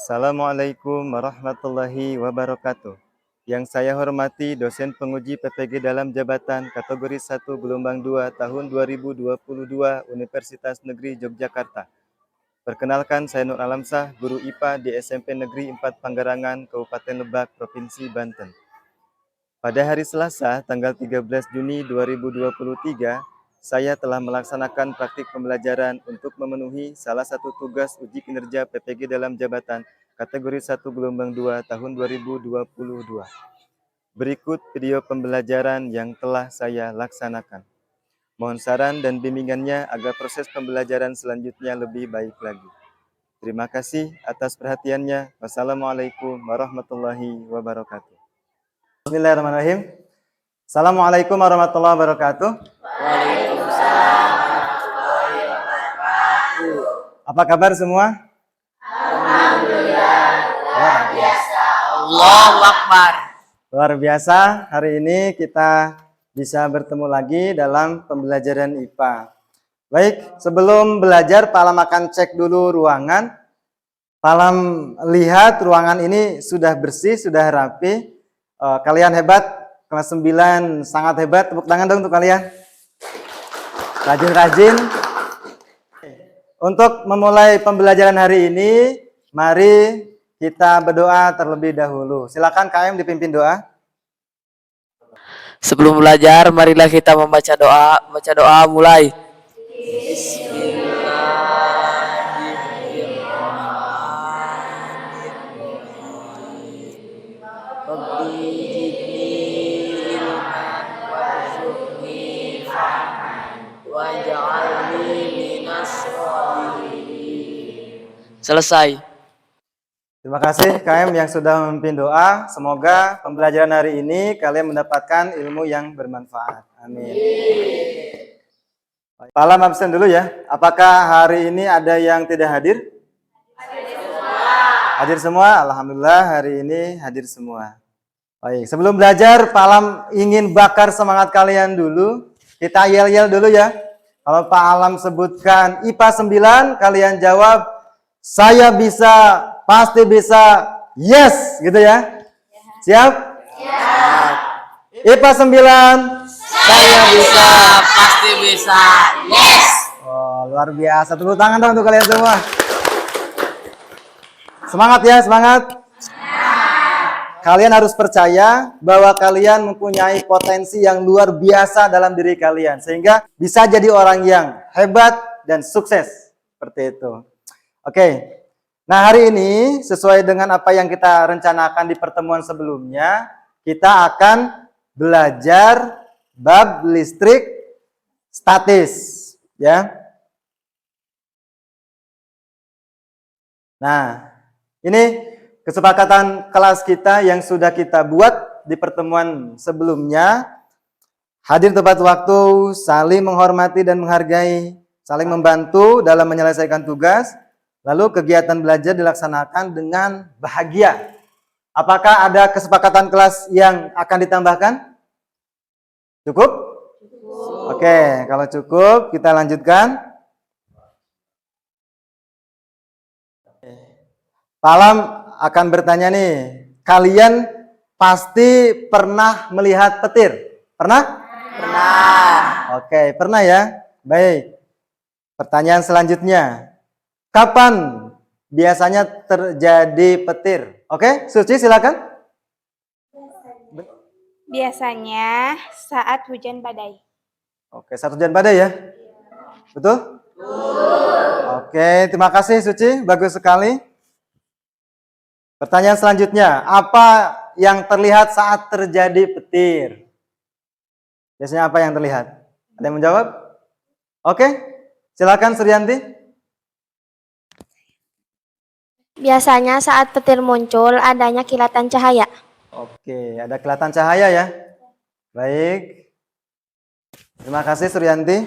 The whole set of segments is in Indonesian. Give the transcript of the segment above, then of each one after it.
Assalamualaikum warahmatullahi wabarakatuh. Yang saya hormati dosen penguji PPG dalam jabatan kategori 1 gelombang 2 tahun 2022 Universitas Negeri Yogyakarta. Perkenalkan, saya Nur Alamsah, guru IPA di SMP Negeri 4 Panggarangan, Kabupaten Lebak, Provinsi Banten. Pada hari Selasa, tanggal 13 Juni 2023, saya telah melaksanakan praktik pembelajaran untuk memenuhi salah satu tugas uji kinerja PPG dalam jabatan kategori 1 gelombang 2 tahun 2022. Berikut video pembelajaran yang telah saya laksanakan. Mohon saran dan bimbingannya agar proses pembelajaran selanjutnya lebih baik lagi. Terima kasih atas perhatiannya. Wassalamualaikum warahmatullahi wabarakatuh. Bismillahirrahmanirrahim. Assalamualaikum warahmatullahi wabarakatuh. Waalaikumsalam warahmatullahi wabarakatuh. Apa kabar semua? Alhamdulillah, luar biasa. Allahu Akbar. Luar biasa, hari ini kita bisa bertemu lagi dalam pembelajaran IPA. Baik, sebelum belajar, Pak Alam akan cek dulu ruangan. Pak Alam lihat ruangan ini sudah bersih, sudah rapi. Kalian hebat, kelas 9 sangat hebat. Tepuk tangan dong untuk kalian. Rajin-rajin. Untuk memulai pembelajaran hari ini, mari kita berdoa terlebih dahulu. Silakan KM dipimpin doa. Sebelum belajar, marilah kita membaca doa. Baca doa mulai. Selesai. Terima kasih KM yang sudah memimpin doa. Semoga pembelajaran hari ini kalian mendapatkan ilmu yang bermanfaat. Amin. Pak Alam absen dulu ya. Apakah hari ini ada yang tidak hadir? Hadir semua. Hadir semua? Alhamdulillah hari ini hadir semua. Baik, sebelum belajar Pak Alam ingin bakar semangat kalian dulu. Kita yel-yel dulu ya. Kalau Pak Alam sebutkan IPA 9, kalian jawab saya bisa, pasti bisa, yes, gitu ya. Siap? Siap. IPA 9, saya bisa, pasti bisa, yes. Oh, luar biasa. Tepuk tangan dong untuk kalian semua. Semangat ya, semangat. Kalian harus percaya bahwa kalian mempunyai potensi yang luar biasa dalam diri kalian. Sehingga bisa jadi orang yang hebat dan sukses. Seperti itu. Oke. Nah, hari ini sesuai dengan apa yang kita rencanakan di pertemuan sebelumnya, kita akan belajar bab listrik statis, ya. Nah, ini kesepakatan kelas kita yang sudah kita buat di pertemuan sebelumnya. Hadir tepat waktu, saling menghormati dan menghargai, saling membantu dalam menyelesaikan tugas. Lalu kegiatan belajar dilaksanakan dengan bahagia. Apakah ada kesepakatan kelas yang akan ditambahkan? Cukup? Cukup. Oke, kalau cukup kita lanjutkan. Pak Alam akan bertanya nih, kalian pasti pernah melihat petir? Pernah? Pernah. Oke, pernah ya? Baik. Pertanyaan selanjutnya. Kapan biasanya terjadi petir? Oke, Suci silakan. Biasanya saat hujan badai. Oke, saat hujan badai ya? Betul? Oke, terima kasih Suci, bagus sekali. Pertanyaan selanjutnya, apa yang terlihat saat terjadi petir? Biasanya apa yang terlihat? Ada yang menjawab? Oke, silakan Suryanti. Biasanya saat petir muncul adanya kilatan cahaya. Oke, ada kilatan cahaya ya. Baik. Terima kasih Suryanti.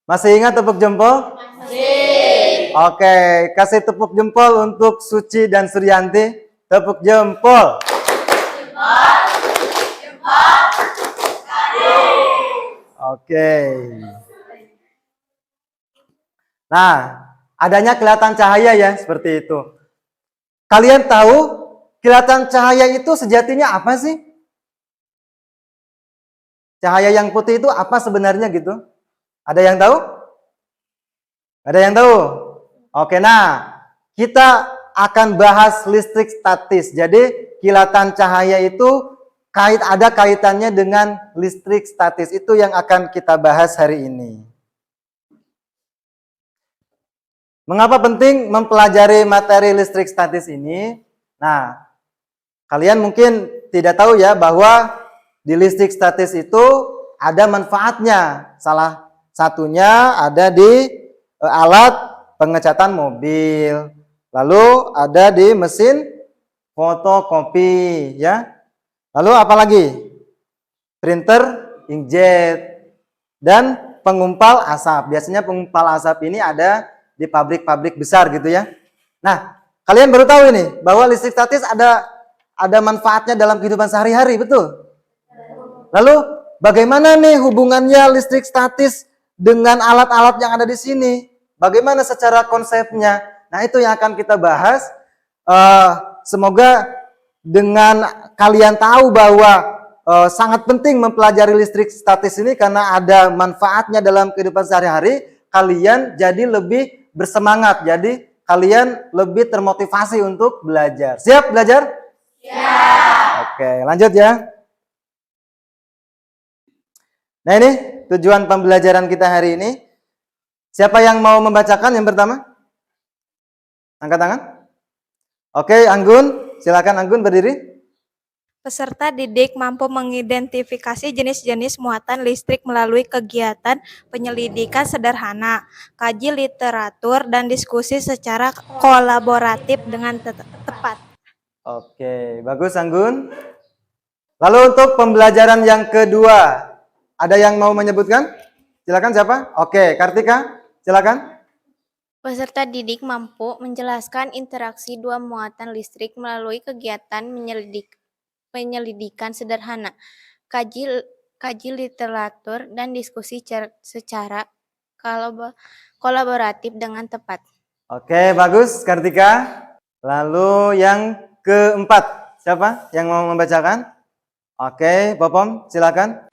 Masih ingat tepuk jempol? Masih. Oke, kasih tepuk jempol untuk Suci dan Suryanti. Tepuk jempol. Jempol. Jempol. Oke. Nah, adanya kelihatan cahaya ya, seperti itu. Kalian tahu kilatan cahaya itu sejatinya apa sih? Cahaya yang putih itu apa sebenarnya gitu? Ada yang tahu? Ada yang tahu? Oke, nah kita akan bahas listrik statis. Jadi kilatan cahaya itu ada kaitannya dengan listrik statis. Itu yang akan kita bahas hari ini. Mengapa penting mempelajari materi listrik statis ini? Nah, kalian mungkin tidak tahu ya bahwa di listrik statis itu ada manfaatnya. Salah satunya ada di alat pengecatan mobil. Lalu ada di mesin fotokopi ya. Lalu apa lagi? Printer, inkjet, dan pengumpal asap. Biasanya pengumpal asap ini ada di pabrik-pabrik besar gitu ya. Nah, kalian baru tahu ini bahwa listrik statis ada manfaatnya dalam kehidupan sehari-hari, betul? Lalu bagaimana nih hubungannya listrik statis dengan alat-alat yang ada di sini? Bagaimana secara konsepnya? Nah, itu yang akan kita bahas. Semoga dengan kalian tahu bahwa sangat penting mempelajari listrik statis ini karena ada manfaatnya dalam kehidupan sehari-hari, kalian jadi lebih bersemangat. Jadi kalian lebih termotivasi untuk belajar. Siap belajar? Siap. Oke, lanjut ya. Nah, ini tujuan pembelajaran kita hari ini. Siapa yang mau membacakan yang pertama? Angkat tangan. Oke, Anggun. Silakan Anggun berdiri. Peserta didik mampu mengidentifikasi jenis-jenis muatan listrik melalui kegiatan penyelidikan sederhana, kaji literatur, dan diskusi secara kolaboratif dengan tepat. Oke, bagus Anggun. Lalu untuk pembelajaran yang kedua, ada yang mau menyebutkan? Silakan siapa? Oke, Kartika, silakan. Peserta didik mampu menjelaskan interaksi dua muatan listrik melalui kegiatan penyelidikan sederhana, kaji literatur, dan diskusi secara kolaboratif dengan tepat. Oke, bagus Kartika. Lalu yang keempat, siapa yang mau membacakan? Oke, Popom, silakan.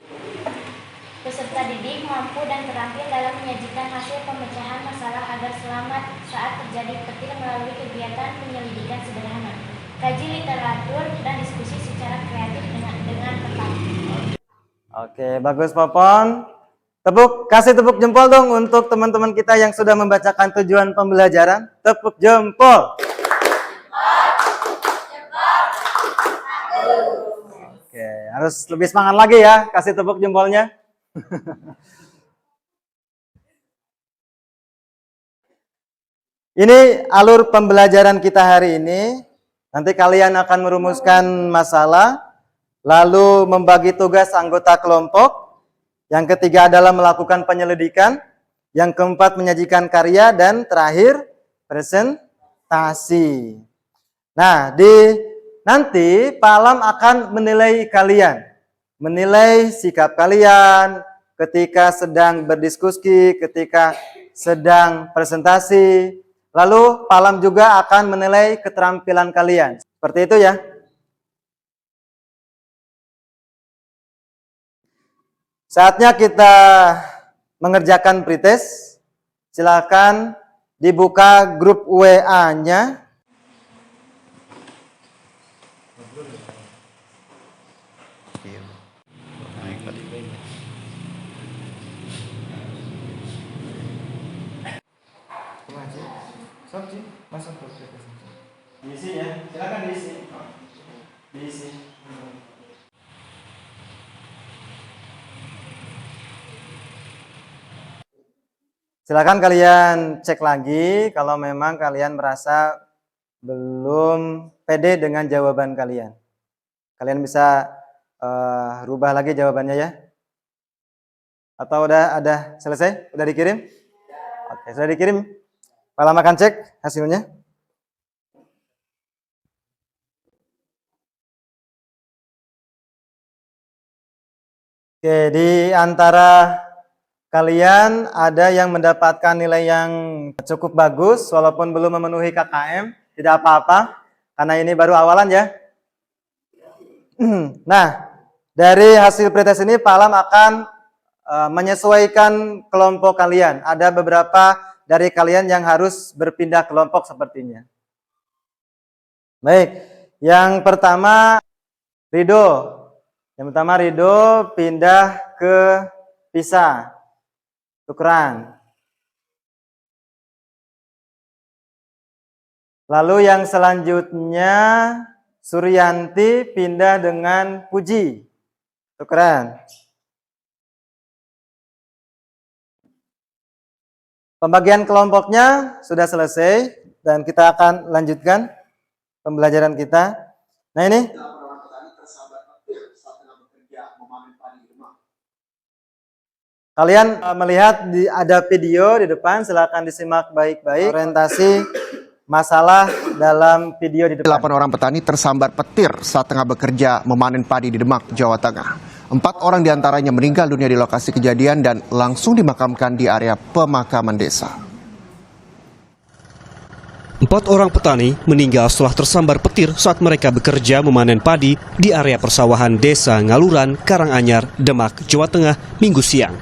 Peserta didik mampu dan terampil dalam menyajikan hasil pemecahan masalah agar selamat saat terjadi petir melalui kegiatan penyelidikan sederhana, kaji literatur, dan diskusi secara kreatif dengan tepat. Oke, bagus Popon. Kasih tepuk jempol dong untuk teman-teman kita yang sudah membacakan tujuan pembelajaran. Tepuk jempol. Oke, harus lebih semangat lagi ya, kasih tepuk jempolnya. Ini alur pembelajaran kita hari ini. Nanti kalian akan merumuskan masalah, lalu membagi tugas anggota kelompok. Yang ketiga adalah melakukan penyelidikan. Yang keempat menyajikan karya, dan terakhir presentasi. Nah, nanti Pak Alam akan menilai kalian. Menilai sikap kalian ketika sedang berdiskusi, ketika sedang presentasi. Lalu Pak Alam juga akan menilai keterampilan kalian. Seperti itu ya. Saatnya kita mengerjakan pretest. Silakan dibuka grup WA-nya. Diisi ya, silakan diisi. Diisi. Silakan kalian cek lagi kalau memang kalian merasa belum pede dengan jawaban kalian. Kalian bisa rubah lagi jawabannya ya. Atau udah selesai? Udah dikirim? Oke, sudah dikirim. Pak Alam akan cek hasilnya. Oke, di antara kalian ada yang mendapatkan nilai yang cukup bagus walaupun belum memenuhi KKM, tidak apa-apa. karena ini baru awalan ya. Nah, dari hasil pretest ini Pak Alam akan menyesuaikan kelompok kalian. Ada beberapa dari kalian yang harus berpindah kelompok sepertinya. Baik, yang pertama Rido. Yang pertama Rido pindah ke Pisa. Tukeran. Lalu yang selanjutnya Suryanti pindah dengan Puji. Tukeran. Pembagian kelompoknya sudah selesai dan kita akan lanjutkan pembelajaran kita. Nah ini. Kalian melihat ada video di depan, silakan disimak baik-baik. Orientasi masalah dalam video di depan. 8 orang petani tersambar petir saat tengah bekerja memanen padi di Demak, Jawa Tengah. 4 orang diantaranya meninggal dunia di lokasi kejadian dan langsung dimakamkan di area pemakaman desa. 4 orang petani meninggal setelah tersambar petir saat mereka bekerja memanen padi di area persawahan Desa Ngaluran, Karanganyar, Demak, Jawa Tengah, Minggu siang.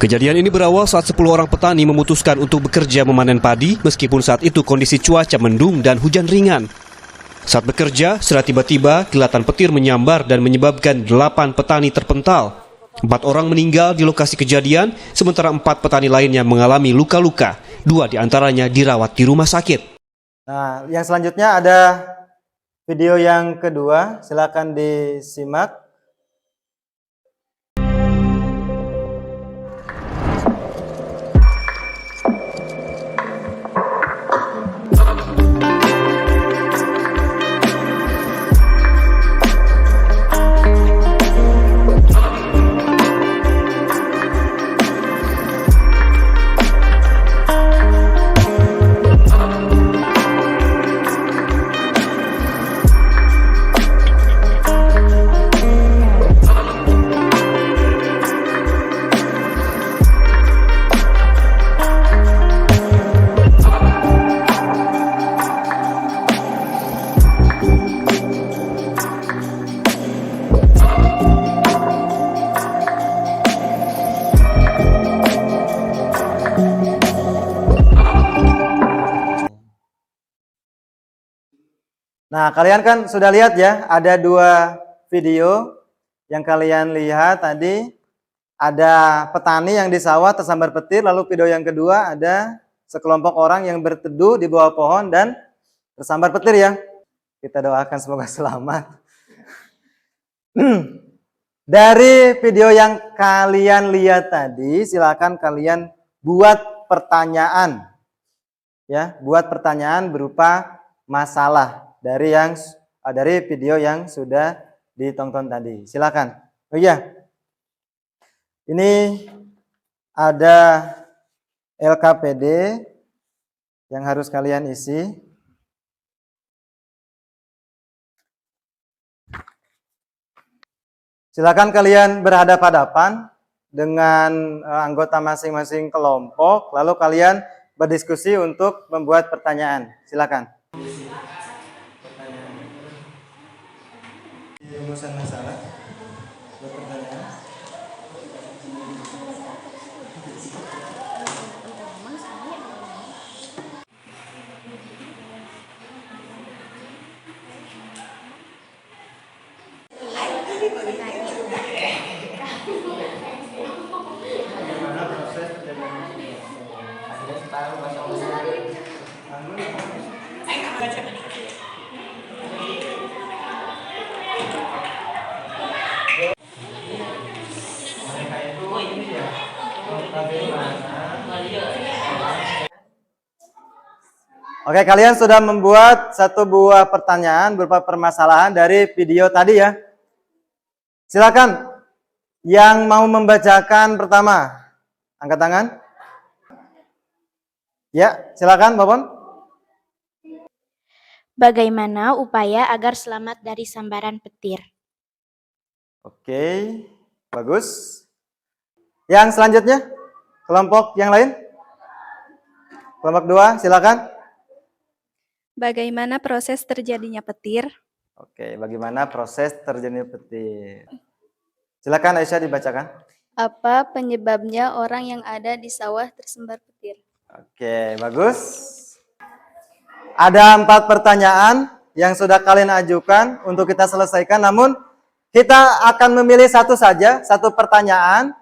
Kejadian ini berawal saat 10 orang petani memutuskan untuk bekerja memanen padi meskipun saat itu kondisi cuaca mendung dan hujan ringan. Saat bekerja, secara tiba-tiba kilatan petir menyambar dan menyebabkan 8 petani terpental. 4 orang meninggal di lokasi kejadian, sementara 4 petani lainnya mengalami luka-luka. 2 diantaranya dirawat di rumah sakit. Nah, yang selanjutnya ada video yang kedua, silakan disimak. Nah, kalian kan sudah lihat ya, ada 2 video yang kalian lihat tadi. Ada petani yang di sawah tersambar petir, lalu video yang kedua ada sekelompok orang yang berteduh di bawah pohon dan tersambar petir ya. Kita doakan semoga selamat. Dari video yang kalian lihat tadi, silakan kalian buat pertanyaan. Ya, buat pertanyaan berupa masalah dari video yang sudah ditonton tadi. Silakan. Oh iya. Ini ada LKPD yang harus kalian isi. Silakan kalian berhadapan-hadapan dengan anggota masing-masing kelompok, lalu kalian berdiskusi untuk membuat pertanyaan. Silakan. Rumusan masalah. Buat pertanyaan. Oke, kalian sudah membuat satu buah pertanyaan berupa permasalahan dari video tadi ya. Silakan yang mau membacakan pertama. Angkat tangan. Ya, silakan, Babon. Bagaimana upaya agar selamat dari sambaran petir? Oke, bagus. Yang selanjutnya, kelompok yang lain. Kelompok 2, silakan. Bagaimana proses terjadinya petir? Oke, bagaimana proses terjadinya petir? Silakan Aisyah dibacakan. Apa penyebabnya orang yang ada di sawah tersembar petir? Oke, bagus. Ada 4 pertanyaan yang sudah kalian ajukan untuk kita selesaikan, namun kita akan memilih satu saja, satu pertanyaan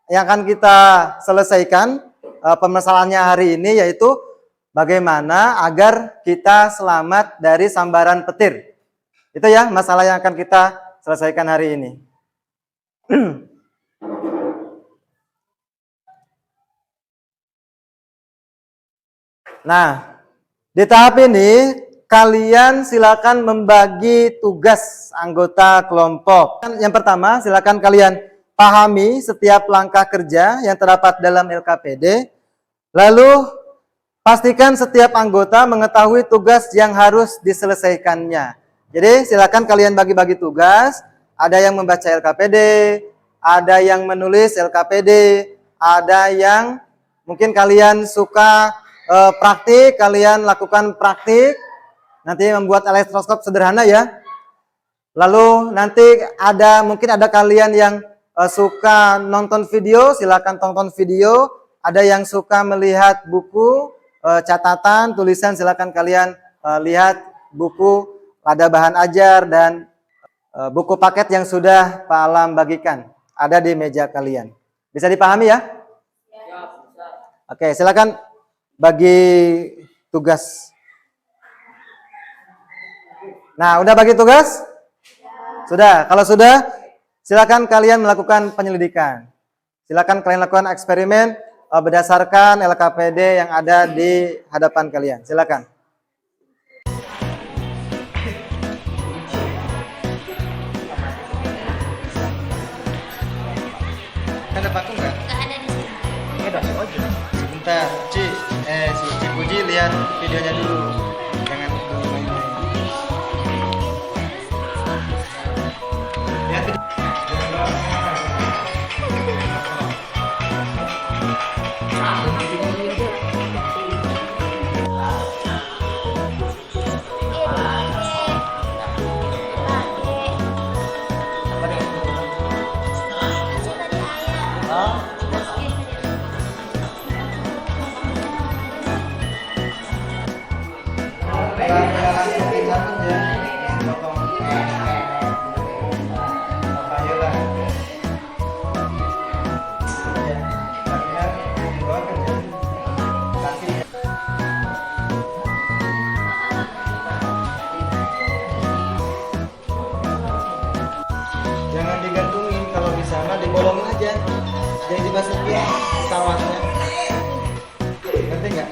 yang akan kita selesaikan permasalahannya hari ini, yaitu bagaimana agar kita selamat dari sambaran petir. Itu ya masalah yang akan kita selesaikan hari ini. Nah, di tahap ini kalian silakan membagi tugas anggota kelompok. Yang pertama, silakan kalian pahami setiap langkah kerja yang terdapat dalam LKPD. Lalu pastikan setiap anggota mengetahui tugas yang harus diselesaikannya. Jadi silakan kalian bagi-bagi tugas. Ada yang membaca LKPD, ada yang menulis LKPD, ada yang mungkin kalian suka praktik, kalian lakukan praktik. Nanti membuat elektroskop sederhana ya. Lalu nanti mungkin ada kalian yang suka nonton video, silakan tonton video. Ada yang suka melihat buku, catatan, tulisan, silakan kalian lihat buku, ada bahan ajar dan buku paket yang sudah Pak Alam bagikan. Ada di meja kalian. Bisa dipahami ya? Oke, silakan bagi tugas. Nah, udah bagi tugas? Sudah. Kalau sudah, silakan kalian melakukan penyelidikan. Silakan kalian lakukan eksperimen berdasarkan LKPD yang ada di hadapan kalian. Silakan. Ada paku nggak? Nggak ada di sini. Ada aja. Sebentar, si Puji lihat videonya dulu. Jangan dulu main-main. Lihat video. Jangan digantungin, kalau bisa mah dibolongin aja. Jadi dimasukin kawatnya. Ngerti nggak?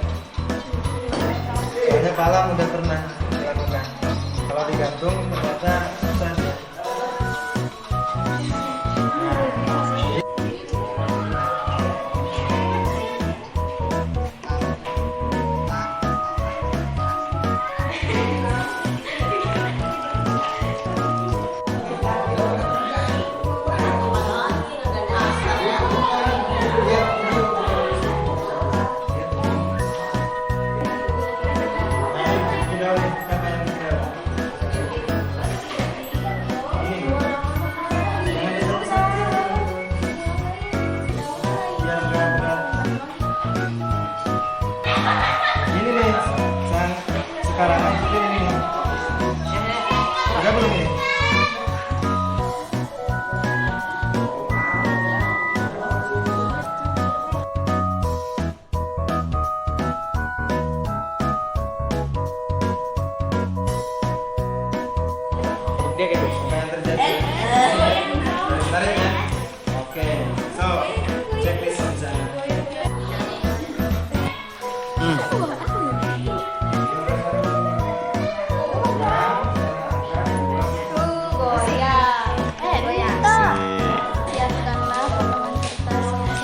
Soalnya Pak Alam udah pernah lakukan. Kalau digantung ternyata susah. Ini nih, sekarang ini nih. Udah belum ini? Dia kayak gitu. Apa yang terjadi? Tarik ya. Oke. So, check this out. Siapkanlah potongan kertas yang sangat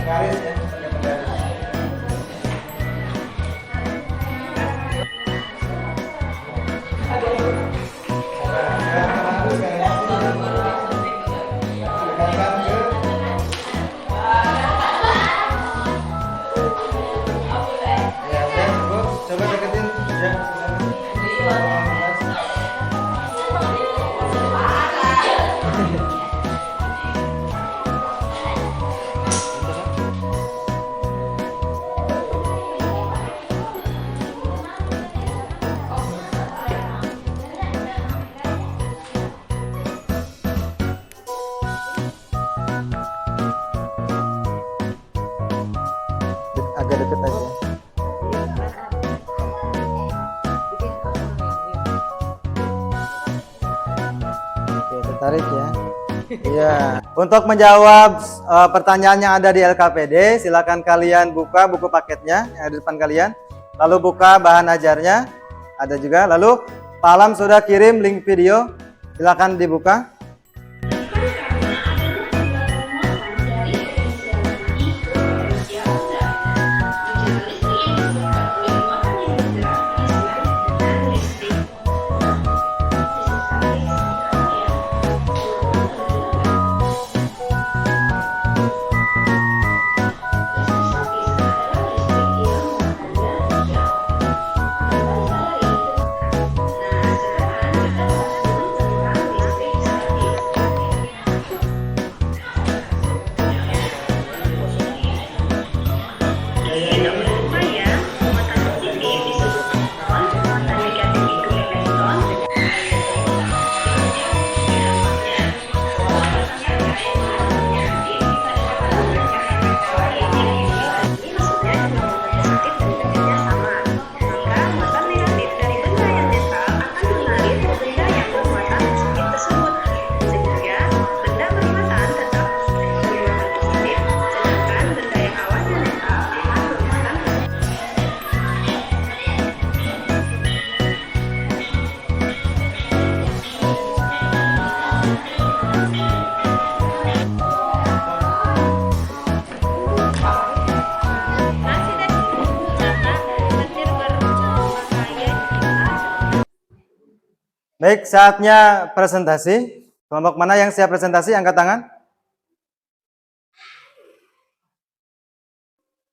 Garis ya, pakai penggaris. deket aja. Oke, tertarik ya. Iya. Untuk menjawab pertanyaan yang ada di LKPD, silakan kalian buka buku paketnya yang ada di depan kalian. Lalu buka bahan ajarnya, ada juga. Lalu Pak Alam sudah kirim link video, silakan dibuka. Baik, saatnya presentasi. Kelompok mana yang siap presentasi? Angkat tangan.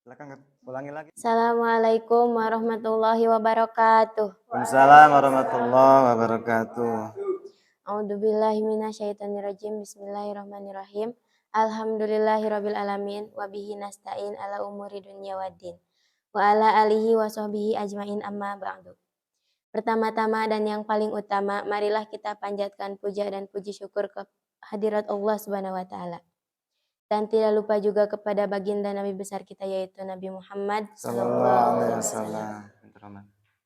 Silakan ulangi lagi. Assalamualaikum warahmatullahi wabarakatuh. Waalaikumsalam warahmatullahi wabarakatuh. A'udzubillahi minasyaitonirrajim. Bismillahirrahmanirrahim. Alhamdulillahirabbil alamin wa bihi nasta'in ala umuri dunya waddin. Wa ala alihi wa sahbihi ajmain amma ba'du. Pertama-tama dan yang paling utama, marilah kita panjatkan puja dan puji syukur ke hadirat Allah Subhanahu wa taala. Dan tidak lupa juga kepada baginda Nabi besar kita yaitu Nabi Muhammad sallallahu alaihi wasallam.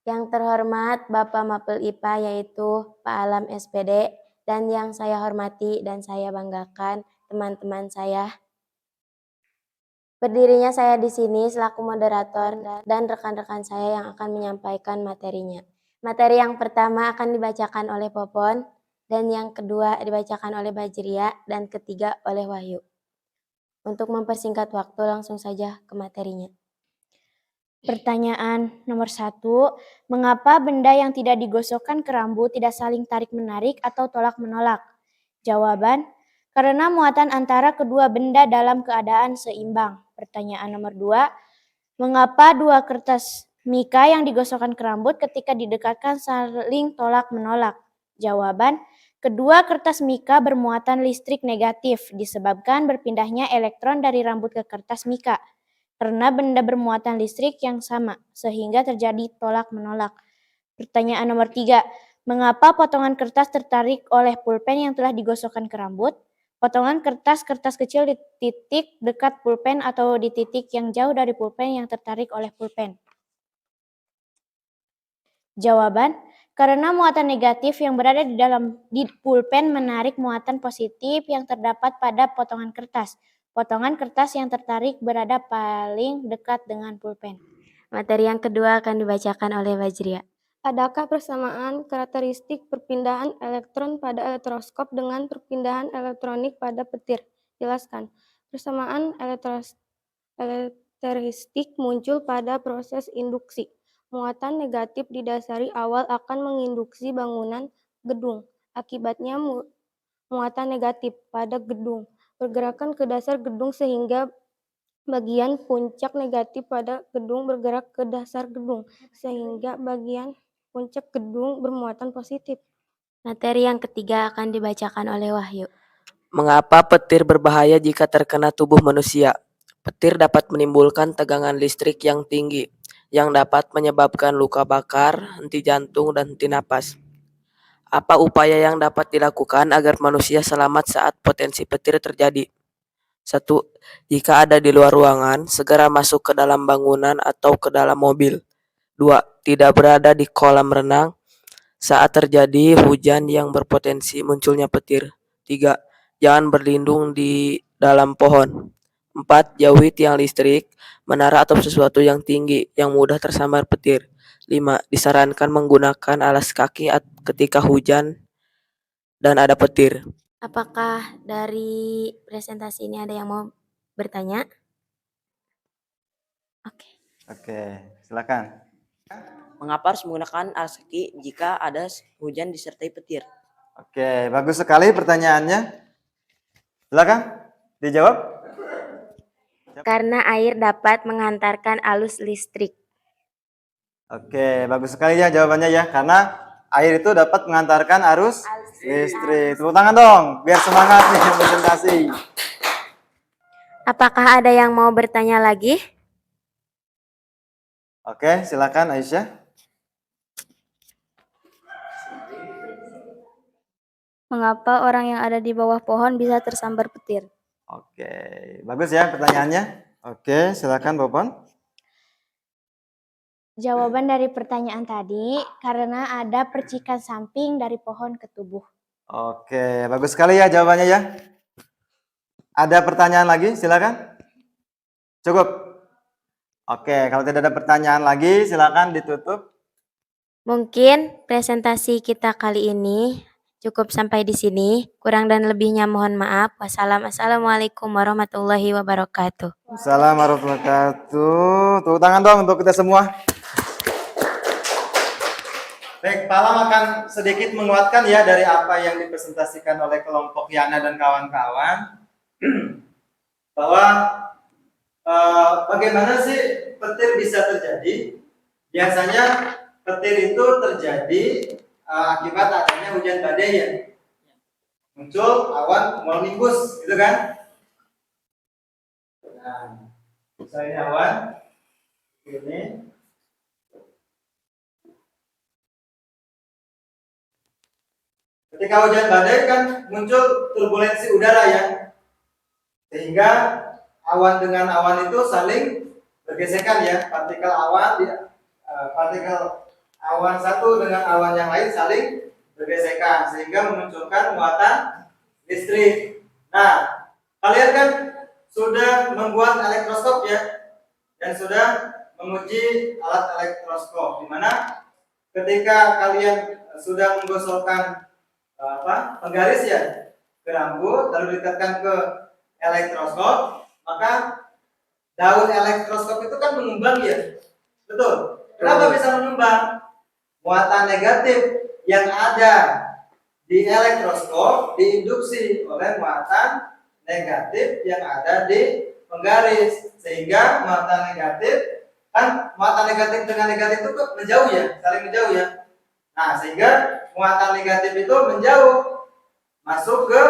Yang terhormat Bapak Mapel IPA yaitu Pak Alam SPD, dan yang saya hormati dan saya banggakan teman-teman saya. Berdirinya saya di sini selaku moderator dan rekan-rekan saya yang akan menyampaikan materinya. Materi yang pertama akan dibacakan oleh Popon, dan yang kedua dibacakan oleh Bajria, dan ketiga oleh Wahyu. Untuk mempersingkat waktu, langsung saja ke materinya. Pertanyaan nomor 1, mengapa benda yang tidak digosokkan ke rambut tidak saling tarik-menarik atau tolak-menolak? Jawaban, karena muatan antara kedua benda dalam keadaan seimbang. Pertanyaan nomor 2, mengapa dua kertas mika yang digosokkan ke rambut ketika didekatkan saling tolak-menolak? Jawaban, kedua kertas mika bermuatan listrik negatif disebabkan berpindahnya elektron dari rambut ke kertas mika. Karena benda bermuatan listrik yang sama, sehingga terjadi tolak-menolak. Pertanyaan nomor 3, mengapa potongan kertas tertarik oleh pulpen yang telah digosokkan ke rambut? Potongan kertas kecil di titik dekat pulpen atau di titik yang jauh dari pulpen yang tertarik oleh pulpen. Jawaban, karena muatan negatif yang berada di pulpen menarik muatan positif yang terdapat pada potongan kertas. Potongan kertas yang tertarik berada paling dekat dengan pulpen. Materi yang kedua akan dibacakan oleh Bajria. Adakah persamaan karakteristik perpindahan elektron pada elektroskop dengan perpindahan elektronik pada petir? Jelaskan. Persamaan elektristik muncul pada proses induksi. Muatan negatif didasari awal akan menginduksi bangunan gedung. Akibatnya muatan negatif pada gedung bergerakan ke dasar gedung sehingga bagian puncak negatif pada gedung bergerak ke dasar gedung sehingga bagian puncak gedung bermuatan positif. Materi yang ketiga akan dibacakan oleh Wahyu. Mengapa petir berbahaya jika terkena tubuh manusia? Petir dapat menimbulkan tegangan listrik yang tinggi, yang dapat menyebabkan luka bakar, henti jantung, dan henti napas. Apa upaya yang dapat dilakukan agar manusia selamat saat potensi petir terjadi? 1. Jika ada di luar ruangan, segera masuk ke dalam bangunan atau ke dalam mobil. 2. Tidak berada di kolam renang saat terjadi hujan yang berpotensi munculnya petir. 3. Jangan berlindung di dalam pohon. 4. Jauhi tiang listrik, menara atau sesuatu yang tinggi yang mudah tersambar petir. 5. Disarankan menggunakan alas kaki ketika hujan dan ada petir. Apakah dari presentasi ini ada yang mau bertanya? Oke. Oke, silakan. Mengapa harus menggunakan alas kaki jika ada hujan disertai petir? Oke, bagus sekali pertanyaannya. Silakan dijawab. Karena air dapat menghantarkan arus listrik. Oke, bagus sekali ya jawabannya ya. Karena air itu dapat mengantarkan arus listrik. Tepuk tangan dong, biar semangat nih presentasi. Apakah ada yang mau bertanya lagi? Oke, silakan Aisyah. Mengapa orang yang ada di bawah pohon bisa tersambar petir? Oke, bagus ya pertanyaannya. Oke, silakan Bopon. Jawaban dari pertanyaan tadi karena ada percikan samping dari pohon ke tubuh. Oke, bagus sekali ya jawabannya ya. Ada pertanyaan lagi? Silakan. Cukup. Oke, kalau tidak ada pertanyaan lagi, silakan ditutup. Mungkin presentasi kita kali ini cukup sampai di sini. Kurang dan lebihnya mohon maaf. Wassalamualaikum warahmatullahi wabarakatuh. Assalamualaikum warahmatullahi wabarakatuh. Tepuk tangan dong untuk kita semua. Baik, Palam akan sedikit menguatkan ya dari apa yang dipresentasikan oleh kelompok Yana dan kawan-kawan. Bahwa bagaimana sih petir bisa terjadi? Biasanya petir itu terjadi akibat adanya hujan badai ya. Muncul awan cumulonimbus, gitu kan? Nah, misalnya ini awan ini. Ketika hujan badai kan muncul turbulensi udara ya. Sehingga awan dengan awan itu saling bergesekan ya. Partikel awan satu dengan awan yang lain saling bergesekan sehingga memunculkan muatan listrik. Nah, kalian kan sudah membuat elektroskop ya dan sudah menguji alat elektroskop, di mana ketika kalian sudah menggosokkan penggaris ya ke rambut lalu didekatkan ke elektroskop, maka daun elektroskop itu kan mengembang ya, betul? Kenapa bisa mengembang? Muatan negatif yang ada di elektroskop diinduksi oleh muatan negatif yang ada di penggaris, sehingga muatan negatif dengan negatif itu menjauh ya, saling menjauh ya. Nah, sehingga muatan negatif itu menjauh masuk ke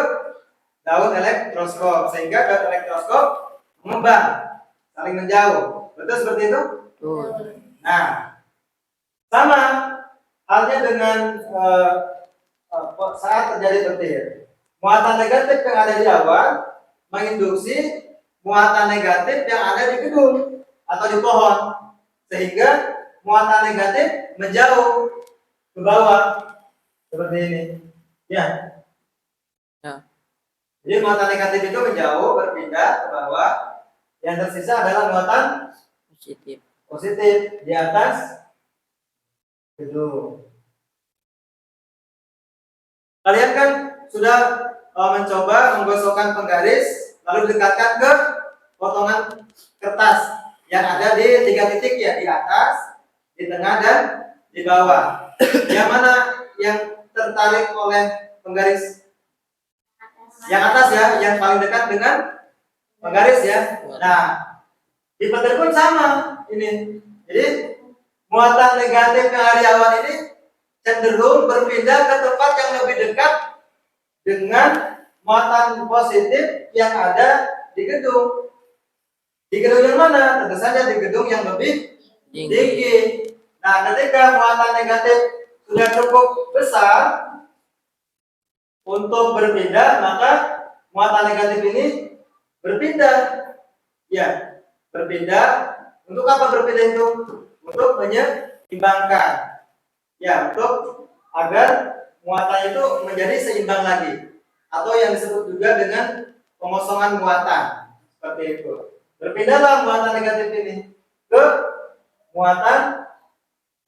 daun elektroskop, sehingga daun elektroskop mengembang, saling menjauh. Betul seperti itu? Nah, sama halnya dengan saat terjadi petir. Muatan negatif yang ada di awan menginduksi muatan negatif yang ada di gedung atau di pohon, sehingga muatan negatif menjauh ke bawah seperti ini ya. Jadi muatan negatif itu menjauh, berpindah ke bawah, yang tersisa adalah muatan positif di atas gedung. Kalian kan sudah mencoba menggosokkan penggaris lalu dekatkan ke potongan kertas yang ada di 3 titik ya, di atas, di tengah dan di bawah. Yang mana yang tertarik oleh penggaris? Yang atas ya, yang paling dekat dengan penggaris ya. Nah, di petir pun sama ini. Jadi muatan negatif yang ada di awan ini cenderung berpindah ke tempat yang lebih dekat dengan muatan positif yang ada di gedung. Di gedung yang mana? Tentu saja di gedung yang lebih tinggi. Nah, ketika muatan negatif sudah cukup besar untuk berpindah, maka muatan negatif ini berpindah. Ya, berpindah. Untuk apa berpindah itu? Untuk menyeimbangkan. Ya, untuk agar muatan itu menjadi seimbang lagi. Atau yang disebut juga dengan pengosongan muatan. Seperti itu. Berpindahlah muatan negatif ini ke muatan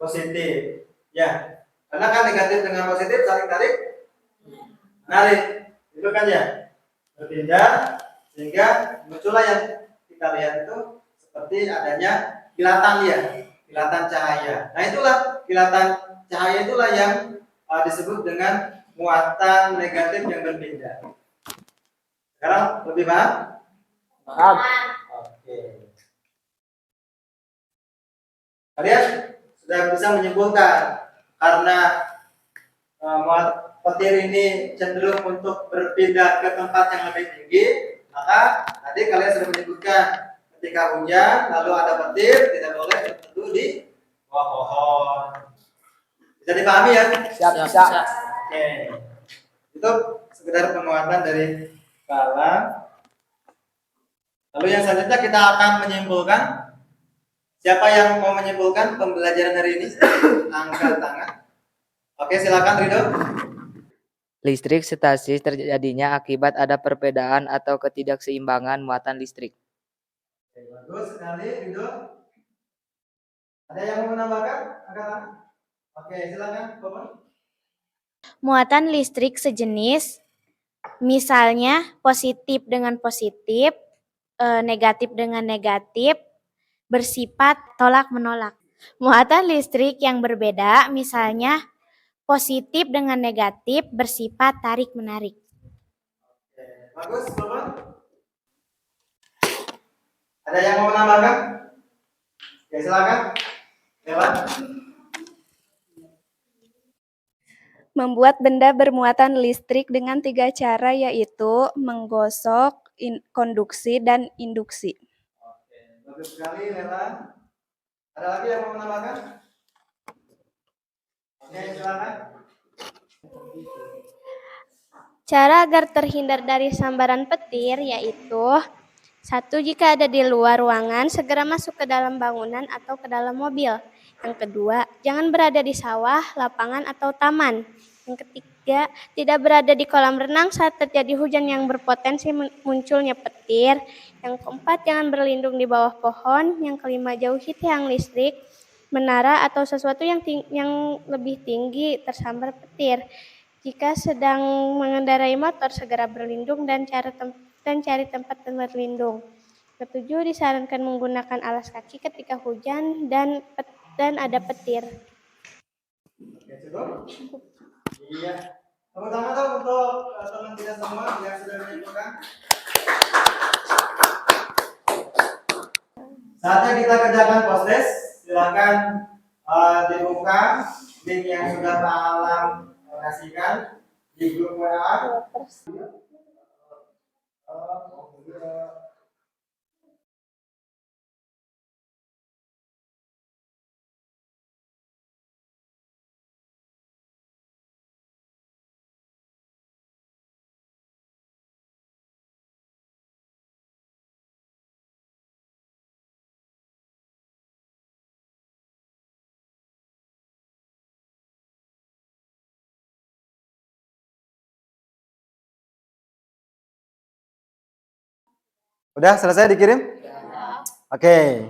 positif. Ya, karena kan negatif dengan positif saling tarik menarik. Itu kan ya. Berpindah sehingga muncullah yang kita lihat itu seperti adanya kilatan ya, kilatan cahaya. Nah, itulah kilatan cahaya itulah yang disebut dengan muatan negatif yang berpindah. Sekarang lebih paham? Paham. Oke. Kalian sudah bisa menyimpulkan karena petir ini cenderung untuk berpindah ke tempat yang lebih tinggi, maka tadi kalian sudah menyebutkan ketika hujan lalu ada petir tidak boleh berteduh di bawah pohon. Bisa dipahami ya? Siap, bisa. Oke. Itu sekedar penguatan dari Kala. Lalu yang selanjutnya kita akan menyimpulkan. Siapa yang mau menyimpulkan pembelajaran hari ini? Angkat tangan. Oke, silakan Ridho. Listrik statis terjadinya akibat ada perbedaan atau ketidakseimbangan muatan listrik. Oke, bagus sekali Ridho. Ada yang mau menambahkan? Angkat tangan. Oke, silakan Bapak. Muatan listrik sejenis, misalnya positif dengan positif, negatif dengan negatif, bersifat tolak-menolak. Muatan listrik yang berbeda, misalnya positif dengan negatif, bersifat tarik-menarik. Oke, bagus Bapak. Ada yang mau menambahkan? Oke, silakan. Lewat. Membuat benda bermuatan listrik dengan 3 cara, yaitu menggosok, konduksi, dan induksi. Oke, bagus sekali Lela. Ada lagi yang mau menambahkan? Oke, silakan. Cara agar terhindar dari sambaran petir yaitu 1. Jika ada di luar ruangan, segera masuk ke dalam bangunan atau ke dalam mobil. Yang kedua, jangan berada di sawah, lapangan, atau taman. Yang ketiga, tidak berada di kolam renang saat terjadi hujan yang berpotensi munculnya petir. Yang keempat, jangan berlindung di bawah pohon. Yang kelima, jauhi tiang listrik, menara, atau sesuatu yang lebih tinggi tersambar petir. Jika sedang mengendarai motor, segera berlindung dan cari tempat berlindung. Ketujuh, disarankan menggunakan alas kaki ketika hujan dan ada petir. Oke, cukup? Iya. Tepuk tangan dong untuk teman kita semua yang sudah menyimpulkan. Saatnya kita kerjakan post test. Silakan dibuka link yang sudah Pak Alam kasihkan di grup WA. Udah selesai dikirim? Oke.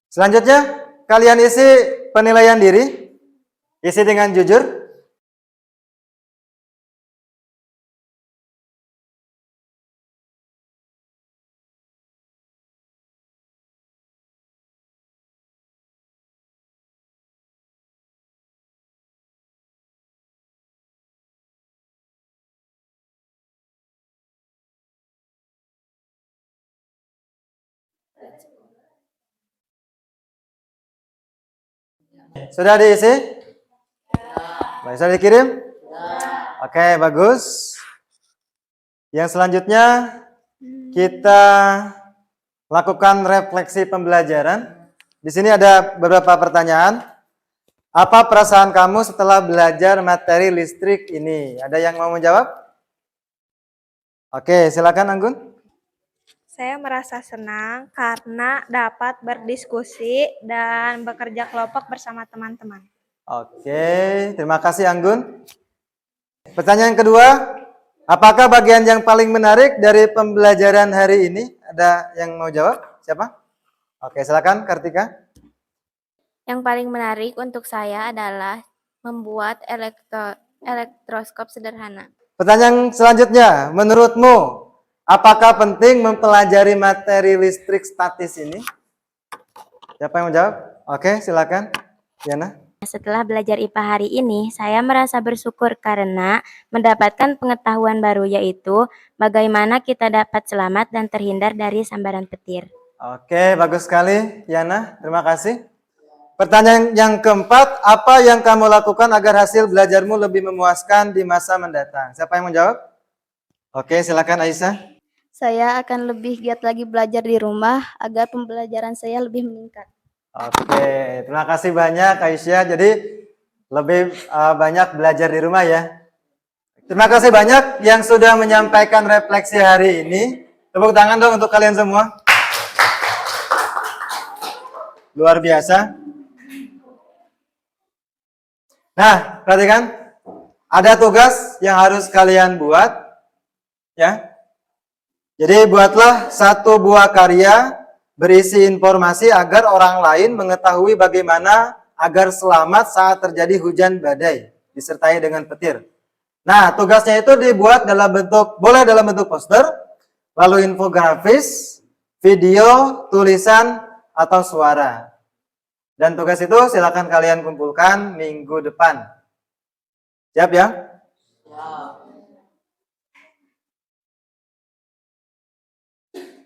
Selanjutnya, kalian isi penilaian diri. Isi dengan jujur. Sudah diisi? Baik, sudah dikirim? Oke, bagus. Yang selanjutnya kita lakukan refleksi pembelajaran. Di sini ada beberapa pertanyaan. Apa perasaan kamu setelah belajar materi listrik ini? Ada yang mau menjawab? Oke, silakan Anggun. Saya merasa senang karena dapat berdiskusi dan bekerja kelompok bersama teman-teman. Oke, terima kasih Anggun. Pertanyaan kedua, apakah bagian yang paling menarik dari pembelajaran hari ini? Ada yang mau jawab? Siapa? Oke, silakan Kartika. Yang paling menarik untuk saya adalah membuat elektroskop sederhana. Pertanyaan selanjutnya, menurutmu apakah penting mempelajari materi listrik statis ini? Siapa yang mau jawab? Oke, silakan. Yana. Setelah belajar IPA hari ini, saya merasa bersyukur karena mendapatkan pengetahuan baru, yaitu bagaimana kita dapat selamat dan terhindar dari sambaran petir. Oke, bagus sekali Yana, terima kasih. Pertanyaan yang keempat, apa yang kamu lakukan agar hasil belajarmu lebih memuaskan di masa mendatang? Siapa yang mau jawab? Oke, silakan Aisyah. Saya akan lebih giat lagi belajar di rumah agar pembelajaran saya lebih meningkat. Oke, terima kasih banyak Aisyah. Jadi lebih banyak belajar di rumah ya. Terima kasih banyak yang sudah menyampaikan refleksi hari ini. Tepuk tangan dong untuk kalian semua. Luar biasa. Nah, perhatikan. Ada tugas yang harus kalian buat. Ya. Jadi buatlah satu buah karya berisi informasi agar orang lain mengetahui bagaimana agar selamat saat terjadi hujan badai disertai dengan petir. Nah, tugasnya itu dibuat dalam bentuk, boleh dalam bentuk poster, lalu infografis, video, tulisan, atau suara. Dan tugas itu silakan kalian kumpulkan minggu depan. Siap ya?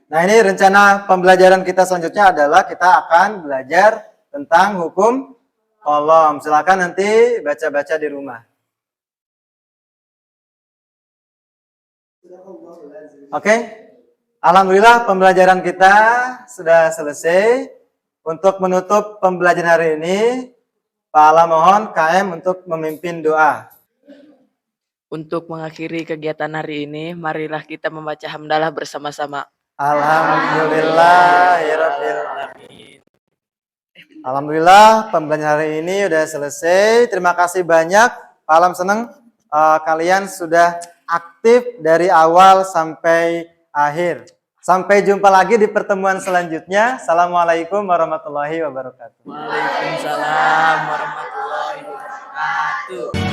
Nah, ini rencana pembelajaran kita selanjutnya adalah kita akan belajar tentang hukum kolom. Silakan nanti baca-baca di rumah. Oke, alhamdulillah pembelajaran kita sudah selesai. Untuk menutup pembelajaran hari ini, Pak Ala mohon KM untuk memimpin doa. Untuk mengakhiri kegiatan hari ini, marilah kita membaca hamdalah bersama-sama. Alhamdulillahirabbil alamin. Alhamdulillah pembelajaran hari ini sudah selesai. Terima kasih banyak. Pak Alam senang kalian sudah aktif dari awal sampai akhir. Sampai jumpa lagi di pertemuan selanjutnya. Assalamualaikum warahmatullahi wabarakatuh. Waalaikumsalam warahmatullahi wabarakatuh.